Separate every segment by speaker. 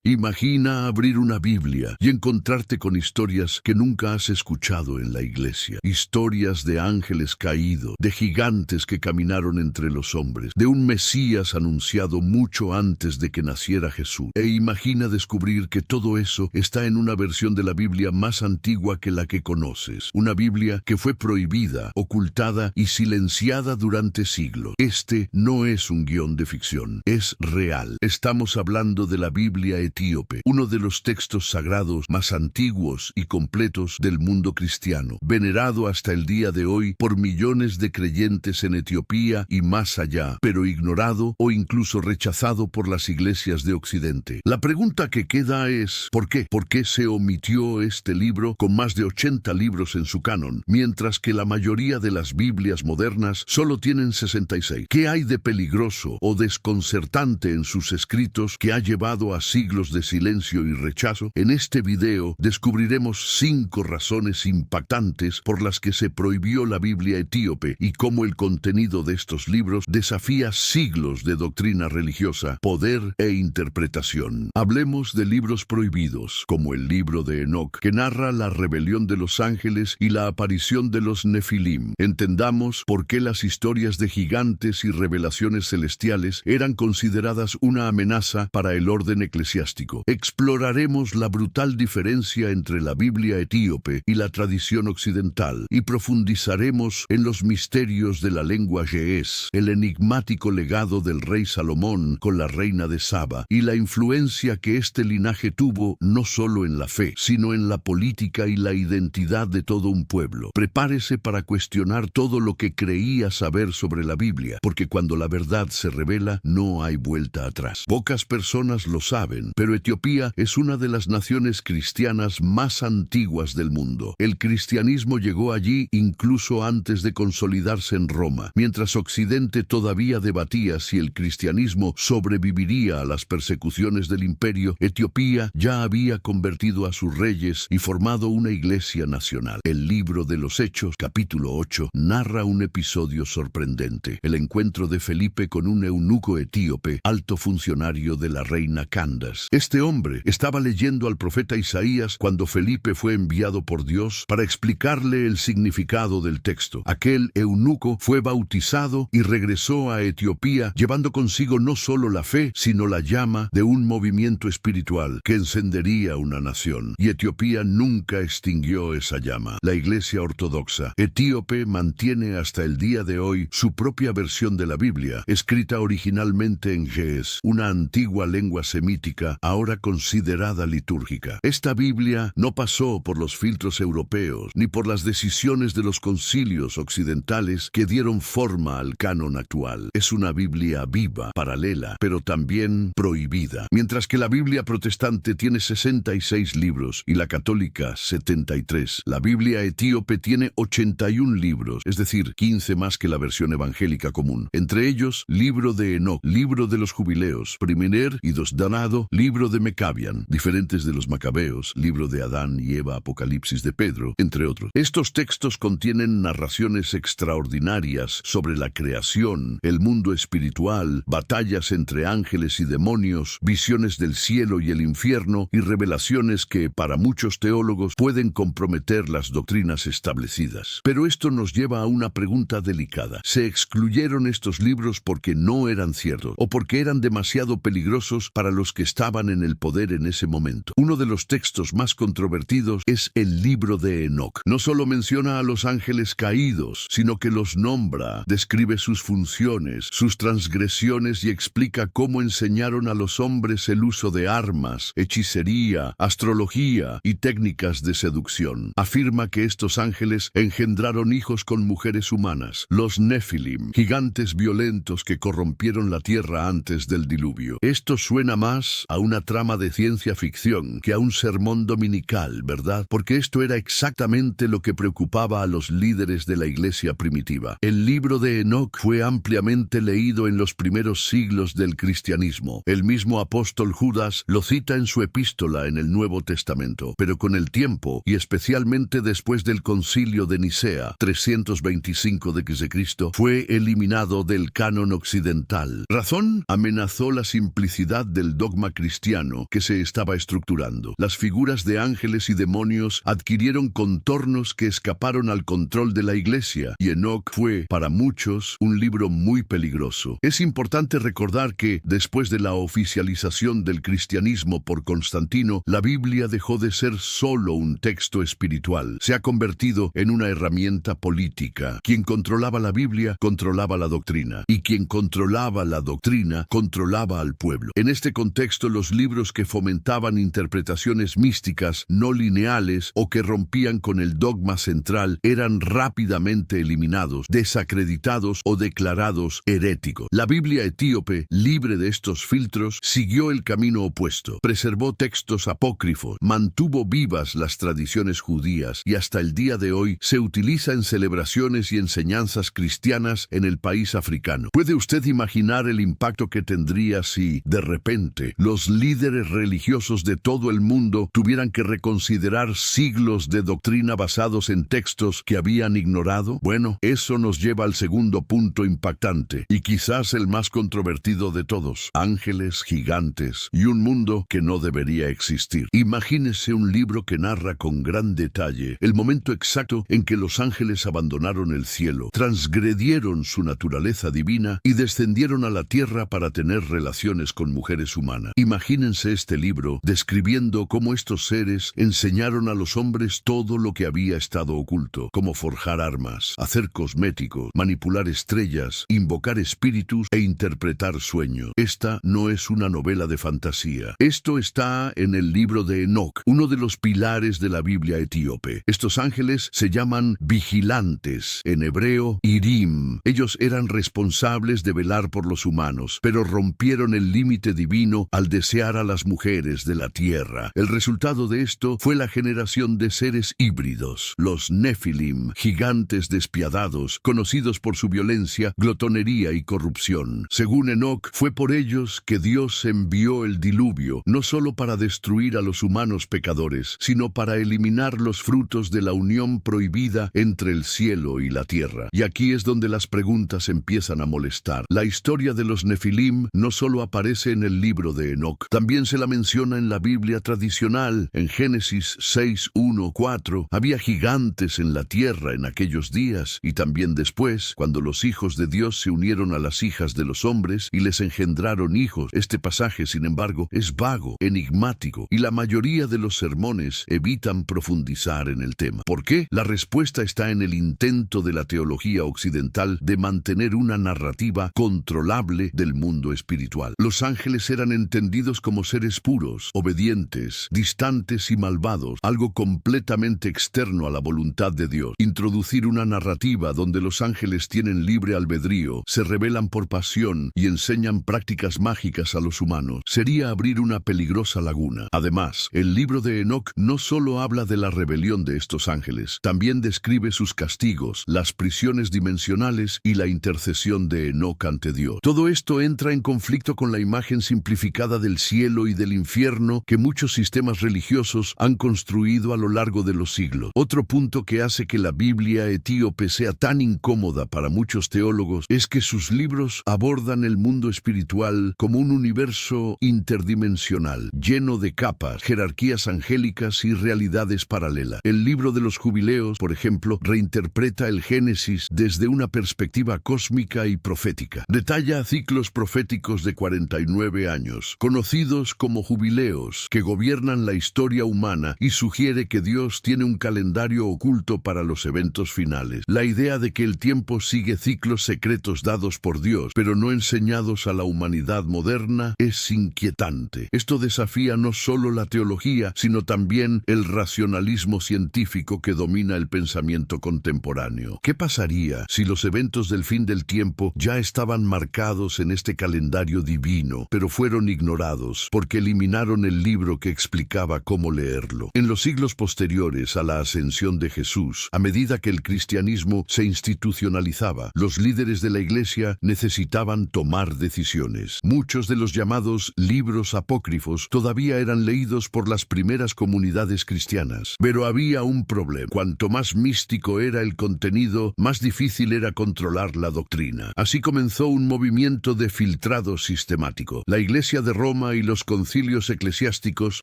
Speaker 1: Imagina abrir una Biblia y encontrarte con historias que nunca has escuchado en la iglesia. Historias de ángeles caídos, de gigantes que caminaron entre los hombres, de un Mesías anunciado mucho antes de que naciera Jesús. E imagina descubrir que todo eso está en una versión de la Biblia más antigua que la que conoces. Una Biblia que fue prohibida, ocultada y silenciada durante siglos. Este no es un guión de ficción, es real. Estamos hablando de la Biblia etíope, uno de los textos sagrados más antiguos y completos del mundo cristiano, venerado hasta el día de hoy por millones de creyentes en Etiopía y más allá, pero ignorado o incluso rechazado por las iglesias de Occidente. La pregunta que queda es, ¿por qué? ¿Por qué se omitió este libro con más de 80 libros en su canon, mientras que la mayoría de las Biblias modernas solo tienen 66? ¿Qué hay de peligroso o desconcertante en sus escritos que ha llevado a siglos de silencio y rechazo? En este video descubriremos 5 razones impactantes por las que se prohibió la Biblia etíope y cómo el contenido de estos libros desafía siglos de doctrina religiosa, poder e interpretación. Hablemos de libros prohibidos, como el libro de Enoc, que narra la rebelión de los ángeles y la aparición de los Nefilim. Entendamos por qué las historias de gigantes y revelaciones celestiales eran consideradas una amenaza para el orden eclesiástico. Exploraremos la brutal diferencia entre la Biblia etíope y la tradición occidental y profundizaremos en los misterios de la lengua ge'ez, el enigmático legado del rey Salomón con la reina de Saba y la influencia que este linaje tuvo no solo en la fe, sino en la política y la identidad de todo un pueblo. Prepárese para cuestionar todo lo que creía saber sobre la Biblia, porque cuando la verdad se revela, no hay vuelta atrás. Pocas personas lo saben, pero Etiopía es una de las naciones cristianas más antiguas del mundo. El cristianismo llegó allí incluso antes de consolidarse en Roma. Mientras Occidente todavía debatía si el cristianismo sobreviviría a las persecuciones del imperio, Etiopía ya había convertido a sus reyes y formado una iglesia nacional. El libro de los Hechos, capítulo 8, narra un episodio sorprendente: el encuentro de Felipe con un eunuco etíope, alto funcionario de la reina Candace. Este hombre estaba leyendo al profeta Isaías cuando Felipe fue enviado por Dios para explicarle el significado del texto. Aquel eunuco fue bautizado y regresó a Etiopía llevando consigo no solo la fe, sino la llama de un movimiento espiritual que encendería una nación. Y Etiopía nunca extinguió esa llama. La Iglesia Ortodoxa etíope mantiene hasta el día de hoy su propia versión de la Biblia, escrita originalmente en ge'ez, una antigua lengua semítica ahora considerada litúrgica. Esta Biblia no pasó por los filtros europeos ni por las decisiones de los concilios occidentales que dieron forma al canon actual. Es una Biblia viva, paralela, pero también prohibida. Mientras que la Biblia protestante tiene 66 libros y la católica 73, la Biblia etíope tiene 81 libros, es decir, 15 más que la versión evangélica común. Entre ellos, libro de Enoc, libro de los jubileos, Primier y Dosdanado, libro de Mecabian, diferentes de los Macabeos, libro de Adán y Eva, Apocalipsis de Pedro, entre otros. Estos textos contienen narraciones extraordinarias sobre la creación, el mundo espiritual, batallas entre ángeles y demonios, visiones del cielo y el infierno y revelaciones que, para muchos teólogos, pueden comprometer las doctrinas establecidas. Pero esto nos lleva a una pregunta delicada. ¿Se excluyeron estos libros porque no eran ciertos o porque eran demasiado peligrosos para los que estaban en el poder en ese momento? Uno de los textos más controvertidos es el libro de Enoc. No solo menciona a los ángeles caídos, sino que los nombra, describe sus funciones, sus transgresiones y explica cómo enseñaron a los hombres el uso de armas, hechicería, astrología y técnicas de seducción. Afirma que estos ángeles engendraron hijos con mujeres humanas, los Nefilim, gigantes violentos que corrompieron la tierra antes del diluvio. Esto suena más a una trama de ciencia ficción que a un sermón dominical, ¿verdad? Porque esto era exactamente lo que preocupaba a los líderes de la iglesia primitiva. El libro de Enoc fue ampliamente leído en los primeros siglos del cristianismo. El mismo apóstol Judas lo cita en su epístola en el Nuevo Testamento, pero con el tiempo, y especialmente después del concilio de Nicea, 325 d.C., fue eliminado del canon occidental. ¿Razón? Amenazó la simplicidad del dogma cristiano cristiano que se estaba estructurando. Las figuras de ángeles y demonios adquirieron contornos que escaparon al control de la iglesia, y Enoc fue, para muchos, un libro muy peligroso. Es importante recordar que, después de la oficialización del cristianismo por Constantino, la Biblia dejó de ser solo un texto espiritual. Se ha convertido en una herramienta política. Quien controlaba la Biblia, controlaba la doctrina. Y quien controlaba la doctrina, controlaba al pueblo. En este contexto, los libros que fomentaban interpretaciones místicas no lineales o que rompían con el dogma central eran rápidamente eliminados, desacreditados o declarados heréticos. La Biblia etíope, libre de estos filtros, siguió el camino opuesto. Preservó textos apócrifos, mantuvo vivas las tradiciones judías y hasta el día de hoy se utiliza en celebraciones y enseñanzas cristianas en el país africano. ¿Puede usted imaginar el impacto que tendría si, de repente, los líderes religiosos de todo el mundo tuvieran que reconsiderar siglos de doctrina basados en textos que habían ignorado? Bueno, eso nos lleva al segundo punto impactante, y quizás el más controvertido de todos: ángeles, gigantes y un mundo que no debería existir. Imagínese un libro que narra con gran detalle el momento exacto en que los ángeles abandonaron el cielo, transgredieron su naturaleza divina y descendieron a la tierra para tener relaciones con mujeres humanas. Imagínense este libro describiendo cómo estos seres enseñaron a los hombres todo lo que había estado oculto, como forjar armas, hacer cosméticos, manipular estrellas, invocar espíritus e interpretar sueños. Esta no es una novela de fantasía. Esto está en el libro de Enoc, uno de los pilares de la Biblia etíope. Estos ángeles se llaman vigilantes, en hebreo Irim. Ellos eran responsables de velar por los humanos, pero rompieron el límite divino al desear a las mujeres de la tierra. El resultado de esto fue la generación de seres híbridos, los Nefilim, gigantes despiadados, conocidos por su violencia, glotonería y corrupción. Según Enoc, fue por ellos que Dios envió el diluvio, no solo para destruir a los humanos pecadores, sino para eliminar los frutos de la unión prohibida entre el cielo y la tierra. Y aquí es donde las preguntas empiezan a molestar. La historia de los Nefilim no solo aparece en el libro de Enoc, también se la menciona en la Biblia tradicional. En Génesis 6:1-4, había gigantes en la tierra en aquellos días, y también después, cuando los hijos de Dios se unieron a las hijas de los hombres y les engendraron hijos. Este pasaje, sin embargo, es vago, enigmático, y la mayoría de los sermones evitan profundizar en el tema. ¿Por qué? La respuesta está en el intento de la teología occidental de mantener una narrativa controlable del mundo espiritual. Los ángeles eran entendidos como seres puros, obedientes, distantes y malvados, algo completamente externo a la voluntad de Dios. Introducir una narrativa donde los ángeles tienen libre albedrío, se rebelan por pasión y enseñan prácticas mágicas a los humanos sería abrir una peligrosa laguna. Además, el libro de Enoc no solo habla de la rebelión de estos ángeles, también describe sus castigos, las prisiones dimensionales y la intercesión de Enoc ante Dios. Todo esto entra en conflicto con la imagen simplificada del cielo y del infierno que muchos sistemas religiosos han construido a lo largo de los siglos. Otro punto que hace que la Biblia etíope sea tan incómoda para muchos teólogos es que sus libros abordan el mundo espiritual como un universo interdimensional, lleno de capas, jerarquías angélicas y realidades paralelas. El libro de los Jubileos, por ejemplo, reinterpreta el Génesis desde una perspectiva cósmica y profética. Detalla ciclos proféticos de 49 años, conocidos como jubileos, que gobiernan la historia humana, y sugiere que Dios tiene un calendario oculto para los eventos finales. La idea de que el tiempo sigue ciclos secretos dados por Dios, pero no enseñados a la humanidad moderna, es inquietante. Esto desafía no solo la teología, sino también el racionalismo científico que domina el pensamiento contemporáneo. ¿Qué pasaría si los eventos del fin del tiempo ya estaban marcados en este calendario divino, pero fueron ignorados porque eliminaron el libro que explicaba cómo leerlo? En los siglos posteriores a la ascensión de Jesús, a medida que el cristianismo se institucionalizaba, los líderes de la Iglesia necesitaban tomar decisiones. Muchos de los llamados libros apócrifos todavía eran leídos por las primeras comunidades cristianas. Pero había un problema. Cuanto más místico era el contenido, más difícil era controlar la doctrina. Así comenzó un movimiento de filtrado sistemático. La Iglesia de Roma Roma y los concilios eclesiásticos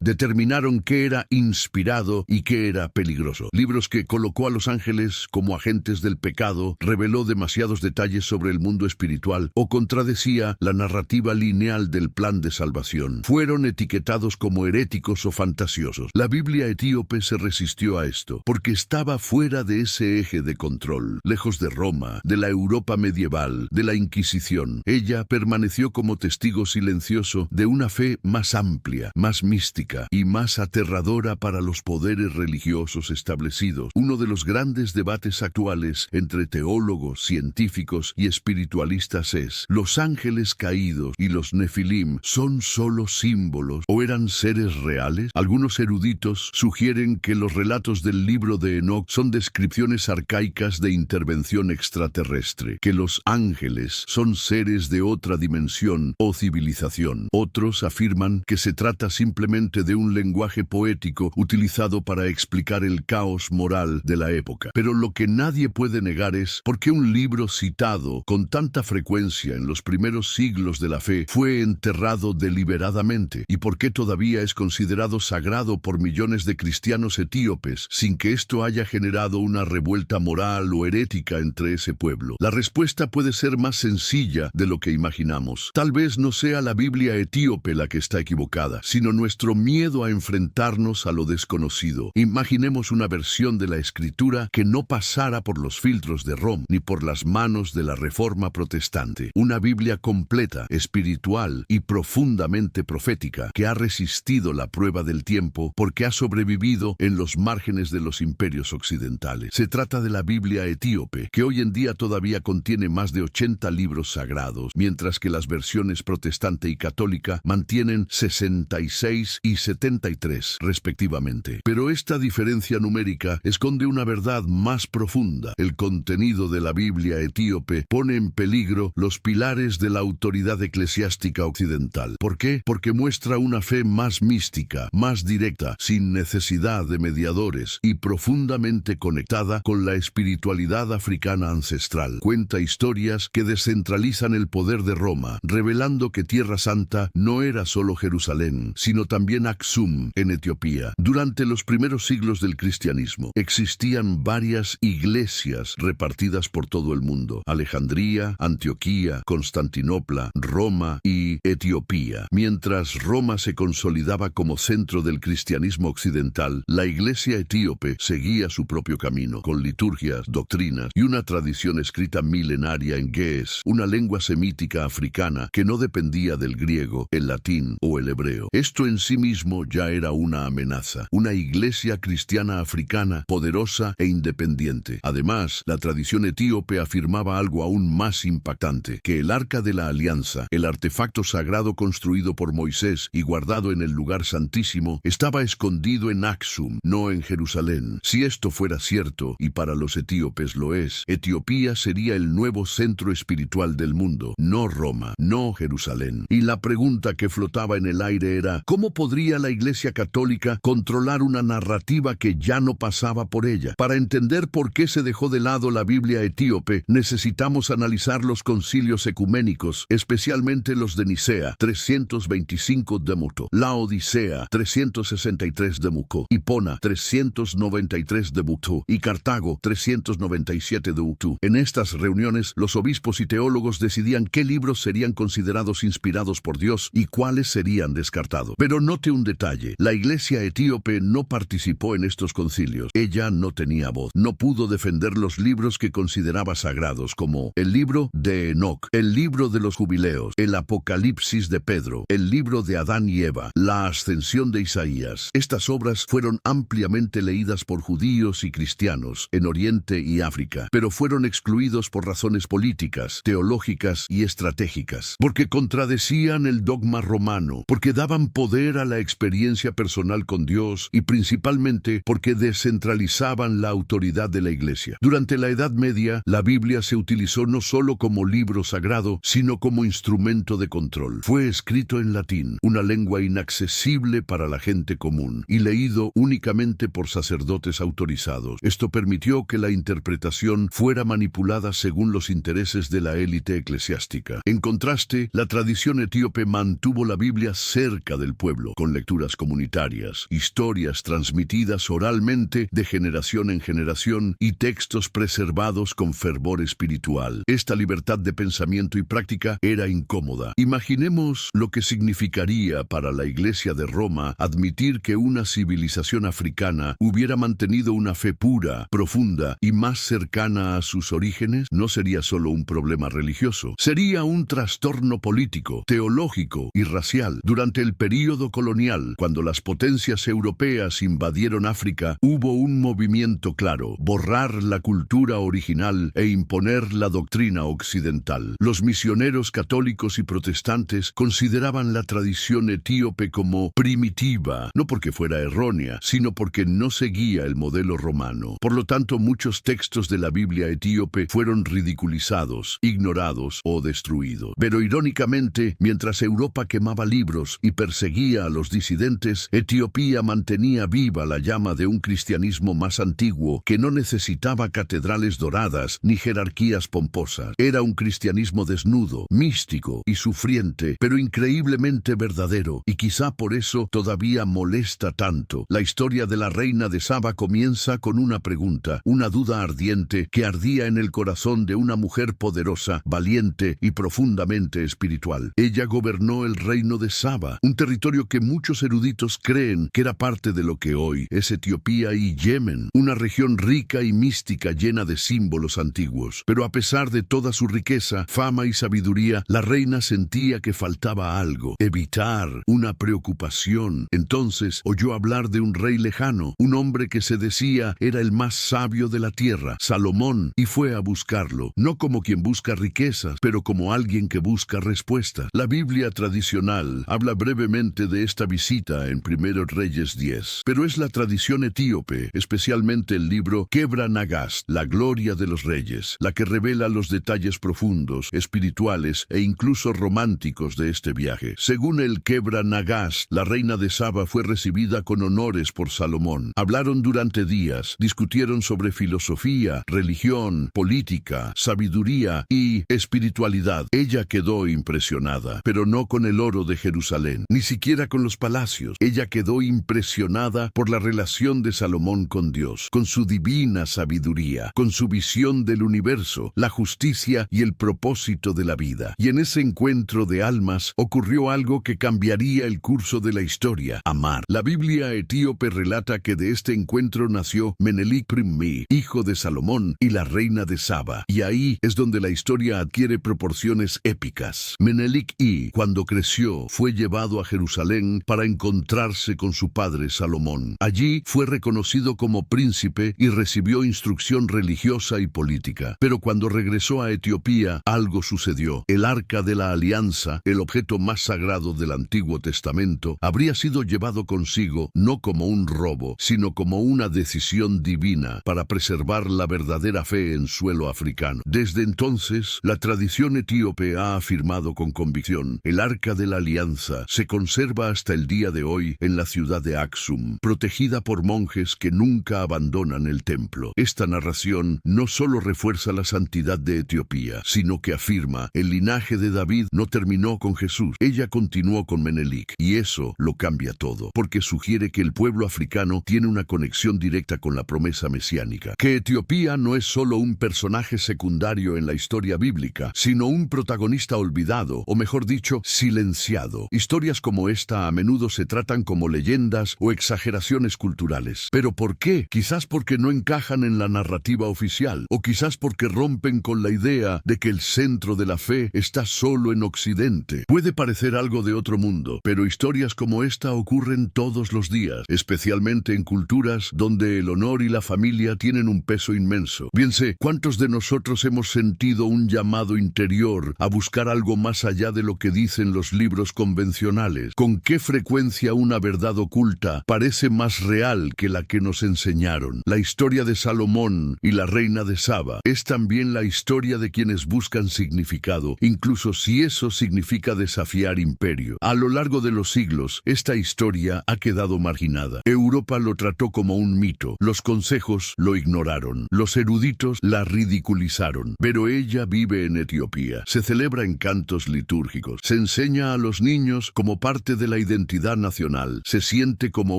Speaker 1: determinaron qué era inspirado y qué era peligroso. Libros que colocó a los ángeles como agentes del pecado, reveló demasiados detalles sobre el mundo espiritual o contradecía la narrativa lineal del plan de salvación. Fueron etiquetados como heréticos o fantasiosos. La Biblia etíope se resistió a esto, porque estaba fuera de ese eje de control, lejos de Roma, de la Europa medieval, de la Inquisición. Ella permaneció como testigo silencioso de una fe más amplia, más mística y más aterradora para los poderes religiosos establecidos. Uno de los grandes debates actuales entre teólogos, científicos y espiritualistas es: ¿los ángeles caídos y los nefilim son solo símbolos o eran seres reales? Algunos eruditos sugieren que los relatos del libro de Enoc son descripciones arcaicas de intervención extraterrestre, que los ángeles son seres de otra dimensión o civilización. Otros afirman que se trata simplemente de un lenguaje poético utilizado para explicar el caos moral de la época. Pero lo que nadie puede negar es por qué un libro citado con tanta frecuencia en los primeros siglos de la fe fue enterrado deliberadamente y por qué todavía es considerado sagrado por millones de cristianos etíopes sin que esto haya generado una revuelta moral o herética entre ese pueblo. La respuesta puede ser más sencilla de lo que imaginamos. Tal vez no sea la Biblia etíope la que está equivocada, sino nuestro miedo a enfrentarnos a lo desconocido. Imaginemos una versión de la Escritura que no pasara por los filtros de Roma ni por las manos de la Reforma protestante. Una Biblia completa, espiritual y profundamente profética que ha resistido la prueba del tiempo porque ha sobrevivido en los márgenes de los imperios occidentales. Se trata de la Biblia etíope, que hoy en día todavía contiene más de 80 libros sagrados, mientras que las versiones protestante y católica mantienen 66 y 73, respectivamente. Pero esta diferencia numérica esconde una verdad más profunda. El contenido de la Biblia etíope pone en peligro los pilares de la autoridad eclesiástica occidental. ¿Por qué? Porque muestra una fe más mística, más directa, sin necesidad de mediadores y profundamente conectada con la espiritualidad africana ancestral. Cuenta historias que descentralizan el poder de Roma, revelando que Tierra Santa no era solo Jerusalén, sino también Aksum, en Etiopía. Durante los primeros siglos del cristianismo, existían varias iglesias repartidas por todo el mundo: Alejandría, Antioquía, Constantinopla, Roma y Etiopía. Mientras Roma se consolidaba como centro del cristianismo occidental, la iglesia etíope seguía su propio camino, con liturgias, doctrinas y una tradición escrita milenaria en ge'ez, una lengua semítica africana que no dependía del griego, el latín o el hebreo. Esto en sí mismo ya era una amenaza, una iglesia cristiana africana poderosa e independiente. Además, la tradición etíope afirmaba algo aún más impactante: que el Arca de la Alianza, el artefacto sagrado construido por Moisés y guardado en el lugar santísimo, estaba escondido en Aksum, no en Jerusalén. Si esto fuera cierto, y para los etíopes lo es, Etiopía sería el nuevo centro espiritual del mundo, no Roma, no Jerusalén. Y la pregunta que flotaba en el aire era: ¿cómo podría la Iglesia Católica controlar una narrativa que ya no pasaba por ella? Para entender por qué se dejó de lado la Biblia etíope, necesitamos analizar los concilios ecuménicos, especialmente los de Nicea, 325 de Muto, Laodicea, 363 de Muco, Hipona, 393 de Muto y Cartago, 397 de Muto. En estas reuniones, los obispos y teólogos decidían qué libros serían considerados inspirados por Dios y cuáles serían descartados. Pero note un detalle: la iglesia etíope no participó en estos concilios. Ella no tenía voz. No pudo defender los libros que consideraba sagrados, como el libro de Enoc, el libro de los jubileos, el Apocalipsis de Pedro, el libro de Adán y Eva, la ascensión de Isaías. Estas obras fueron ampliamente leídas por judíos y cristianos en Oriente y África, pero fueron excluidos por razones políticas, teológicas y estratégicas, porque contradecían el dogma romano, porque daban poder a la experiencia personal con Dios y principalmente porque descentralizaban la autoridad de la Iglesia. Durante la Edad Media, la Biblia se utilizó no solo como libro sagrado, sino como instrumento de control. Fue escrito en latín, una lengua inaccesible para la gente común, y leído únicamente por sacerdotes autorizados. Esto permitió que la interpretación fuera manipulada según los intereses de la élite eclesiástica. En contraste, la tradición etíope mantuvo mantuvo la Biblia cerca del pueblo, con lecturas comunitarias, historias transmitidas oralmente de generación en generación y textos preservados con fervor espiritual. Esta libertad de pensamiento y práctica era incómoda. Imaginemos lo que significaría para la Iglesia de Roma admitir que una civilización africana hubiera mantenido una fe pura, profunda y más cercana a sus orígenes. No sería solo un problema religioso, sería un trastorno político, teológico y racial. Durante el período colonial, cuando las potencias europeas invadieron África, hubo un movimiento claro: borrar la cultura original e imponer la doctrina occidental. Los misioneros católicos y protestantes consideraban la tradición etíope como primitiva, no porque fuera errónea, sino porque no seguía el modelo romano. Por lo tanto, muchos textos de la Biblia etíope fueron ridiculizados, ignorados o destruidos. Pero irónicamente, mientras Europa quemaba libros y perseguía a los disidentes, Etiopía mantenía viva la llama de un cristianismo más antiguo que no necesitaba catedrales doradas ni jerarquías pomposas. Era un cristianismo desnudo, místico y sufriente, pero increíblemente verdadero, y quizá por eso todavía molesta tanto. La historia de la reina de Saba comienza con una pregunta, una duda ardiente que ardía en el corazón de una mujer poderosa, valiente y profundamente espiritual. Ella gobernó el reino de Saba, un territorio que muchos eruditos creen que era parte de lo que hoy es Etiopía y Yemen, una región rica y mística llena de símbolos antiguos. Pero a pesar de toda su riqueza, fama y sabiduría, la reina sentía que faltaba algo: evitar, una preocupación. Entonces oyó hablar de un rey lejano, un hombre que se decía era el más sabio de la tierra, Salomón, y fue a buscarlo, no como quien busca riquezas, pero como alguien que busca respuestas. La Biblia tradicional habla brevemente de esta visita en 1 Reyes 10, pero es la tradición etíope, especialmente el libro Kebra Nagast, la gloria de los reyes, la que revela los detalles profundos, espirituales e incluso románticos de este viaje. Según el Kebra Nagast, la reina de Saba fue recibida con honores por Salomón. Hablaron durante días, discutieron sobre filosofía, religión, política, sabiduría y espiritualidad. Ella quedó impresionada, pero no con el oro de Jerusalén, ni siquiera con los palacios. Ella quedó impresionada por la relación de Salomón con Dios, con su divina sabiduría, con su visión del universo, la justicia y el propósito de la vida. Y en ese encuentro de almas ocurrió algo que cambiaría el curso de la historia: amar. La Biblia etíope relata que de este encuentro nació Menelik I, hijo de Salomón y la reina de Saba, y ahí es donde la historia adquiere proporciones épicas. Menelik I, cuando creció, fue llevado a Jerusalén para encontrarse con su padre Salomón. Allí fue reconocido como príncipe y recibió instrucción religiosa y política. Pero cuando regresó a Etiopía, algo sucedió. El Arca de la Alianza, el objeto más sagrado del Antiguo Testamento, habría sido llevado consigo no como un robo, sino como una decisión divina para preservar la verdadera fe en suelo africano. Desde entonces, la tradición etíope ha afirmado con convicción: el Arca de la Alianza se conserva hasta el día de hoy en la ciudad de Aksum, protegida por monjes que nunca abandonan el templo. Esta narración no solo refuerza la santidad de Etiopía, sino que afirma: el linaje de David no terminó con Jesús, ella continuó con Menelik, y eso lo cambia todo, porque sugiere que el pueblo africano tiene una conexión directa con la promesa mesiánica, que Etiopía no es solo un personaje secundario en la historia bíblica, sino un protagonista olvidado, o mejor dicho, silenciado. Historias como esta a menudo se tratan como leyendas o exageraciones culturales. ¿Pero por qué? Quizás porque no encajan en la narrativa oficial, o quizás porque rompen con la idea de que el centro de la fe está solo en Occidente. Puede parecer algo de otro mundo, pero historias como esta ocurren todos los días, especialmente en culturas donde el honor y la familia tienen un peso inmenso. Bien sé, ¿cuántos de nosotros hemos sentido un llamado interior a buscar algo más allá de lo que dicen los libros convencionales? ¿Con qué frecuencia una verdad oculta parece más real que la que nos enseñaron? La historia de Salomón y la reina de Saba es también la historia de quienes buscan significado, incluso si eso significa desafiar imperio. A lo largo de los siglos, esta historia ha quedado marginada. Europa lo trató como un mito, los consejos lo ignoraron, los eruditos la ridiculizaron, pero ella vive en Etiopía, se celebra en cantos litúrgicos, se enseña enseña a los niños como parte de la identidad nacional. Se siente como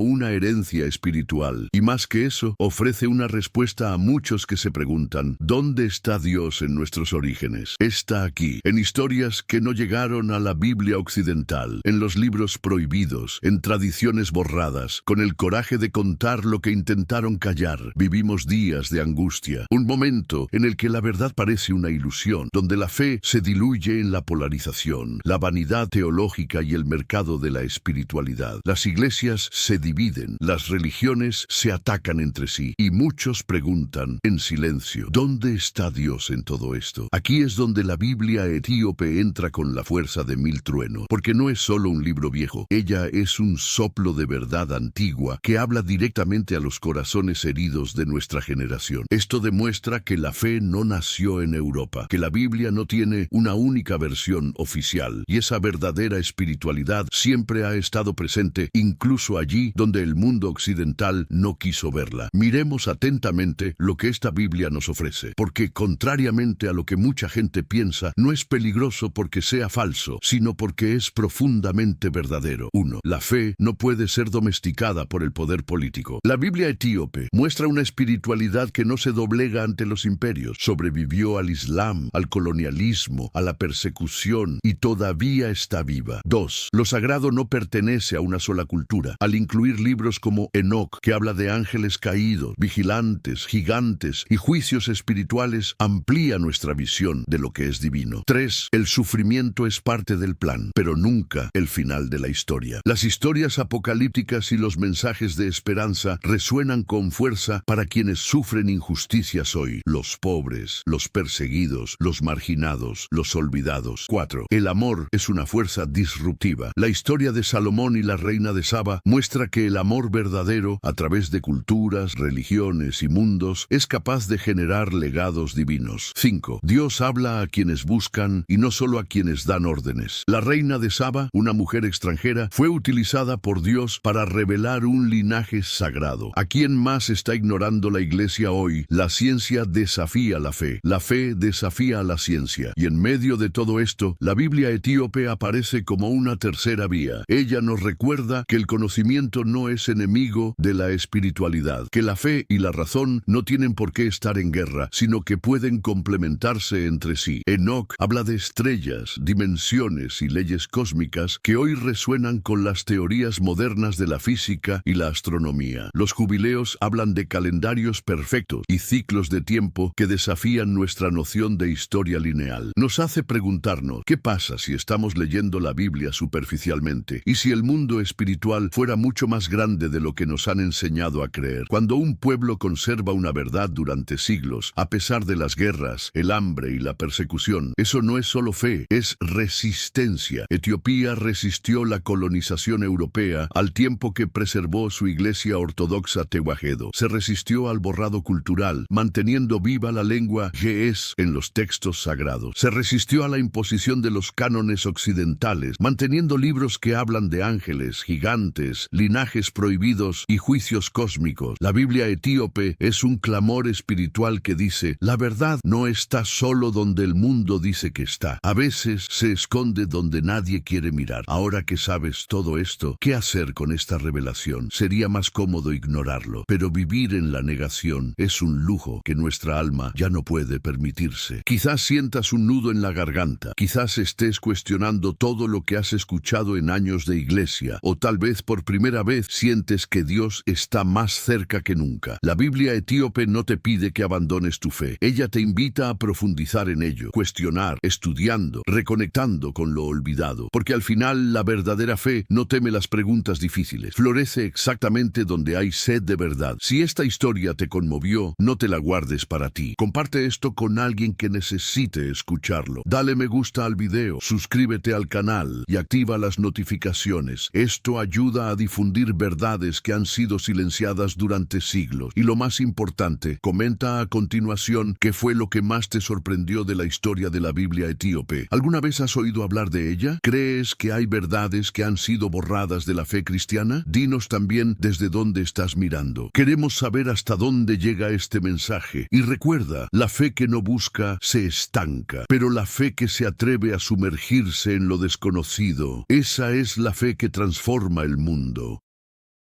Speaker 1: una herencia espiritual. Y más que eso, ofrece una respuesta a muchos que se preguntan, ¿dónde está Dios en nuestros orígenes? Está aquí, en historias que no llegaron a la Biblia occidental, en los libros prohibidos, en tradiciones borradas, con el coraje de contar lo que intentaron callar. Vivimos días de angustia, un momento en el que la verdad parece una ilusión, donde la fe se diluye en la polarización, la vanidad teológica y el mercado de la espiritualidad. Las iglesias se dividen, las religiones se atacan entre sí, y muchos preguntan, en silencio, ¿dónde está Dios en todo esto? Aquí es donde la Biblia etíope entra con la fuerza de mil truenos, porque no es solo un libro viejo, ella es un soplo de verdad antigua que habla directamente a los corazones heridos de nuestra generación. Esto demuestra que la fe no nació en Europa, que la Biblia no tiene una única versión oficial, y esa verdadera espiritualidad siempre ha estado presente, incluso allí donde el mundo occidental no quiso verla. Miremos atentamente lo que esta Biblia nos ofrece, porque contrariamente a lo que mucha gente piensa, no es peligroso porque sea falso, sino porque es profundamente verdadero. 1. La fe no puede ser domesticada por el poder político. La Biblia etíope muestra una espiritualidad que no se doblega ante los imperios. Sobrevivió al Islam, al colonialismo, a la persecución y todavía está viva. 2. Lo sagrado no pertenece a una sola cultura. Al incluir libros como Enoc, que habla de ángeles caídos, vigilantes, gigantes y juicios espirituales, amplía nuestra visión de lo que es divino. 3. El sufrimiento es parte del plan, pero nunca el final de la historia. Las historias apocalípticas y los mensajes de esperanza resuenan con fuerza para quienes sufren injusticias hoy, los pobres, los perseguidos, los marginados, los olvidados. 4. El amor es una fuerza disruptiva. La historia de Salomón y la reina de Saba muestra que el amor verdadero, a través de culturas, religiones y mundos, es capaz de generar legados divinos. 5. Dios habla a quienes buscan y no solo a quienes dan órdenes. La reina de Saba, una mujer extranjera, fue utilizada por Dios para revelar un linaje sagrado. ¿A quién más está ignorando la iglesia hoy? La ciencia desafía la fe desafía a la ciencia. Y en medio de todo esto, la Biblia etíope aparece como una tercera vía. Ella nos recuerda que el conocimiento no es enemigo de la espiritualidad, que la fe y la razón no tienen por qué estar en guerra, sino que pueden complementarse entre sí. Enoc habla de estrellas, dimensiones y leyes cósmicas que hoy resuenan con las teorías modernas de la física y la astronomía. Los jubileos hablan de calendarios perfectos y ciclos de tiempo que desafían nuestra noción de historia lineal. Nos hace preguntarnos, ¿qué pasa si estamos leyendo la Biblia superficialmente? ¿Y si el mundo espiritual fuera mucho más grande de lo que nos han enseñado a creer? Cuando un pueblo conserva una verdad durante siglos, a pesar de las guerras, el hambre y la persecución, eso no es solo fe, es resistencia. Etiopía resistió la colonización europea al tiempo que preservó su iglesia ortodoxa Tewahedo. Se resistió al borrado cultural, manteniendo viva la lengua ge'ez en los textos sagrados. Se resistió a la imposición de los cánones occidentales, manteniendo libros que hablan de ángeles, gigantes, linajes prohibidos y juicios cósmicos. La Biblia etíope es un clamor espiritual que dice, la verdad no está solo donde el mundo dice que está. A veces se esconde donde nadie quiere mirar. Ahora que sabes todo esto, ¿qué hacer con esta revelación? Sería más cómodo ignorarlo, pero vivir en la negación es un lujo que nuestra alma ya no puede permitirse. Quizás sientas un nudo en la garganta, quizás estés cuestionando todo lo que has escuchado en años de iglesia, o tal vez por primera vez sientes que Dios está más cerca que nunca. La Biblia etíope no te pide que abandones tu fe. Ella te invita a profundizar en ello, cuestionar, estudiando, reconectando con lo olvidado, porque al final la verdadera fe no teme las preguntas difíciles. Florece exactamente donde hay sed de verdad. Si esta historia te conmovió, no te la guardes para ti. Comparte esto con alguien que necesite escucharlo. Dale me gusta al video, suscríbete al canal y activa las notificaciones. Esto ayuda a difundir verdades que han sido silenciadas durante siglos. Y lo más importante, comenta a continuación qué fue lo que más te sorprendió de la historia de la Biblia etíope. ¿Alguna vez has oído hablar de ella? ¿Crees que hay verdades que han sido borradas de la fe cristiana? Dinos también desde dónde estás mirando. Queremos saber hasta dónde llega este mensaje. Y recuerda, la fe que no busca se estanca, pero la fe que se atreve a sumergirse en en lo desconocido. Esa es la fe que transforma el mundo.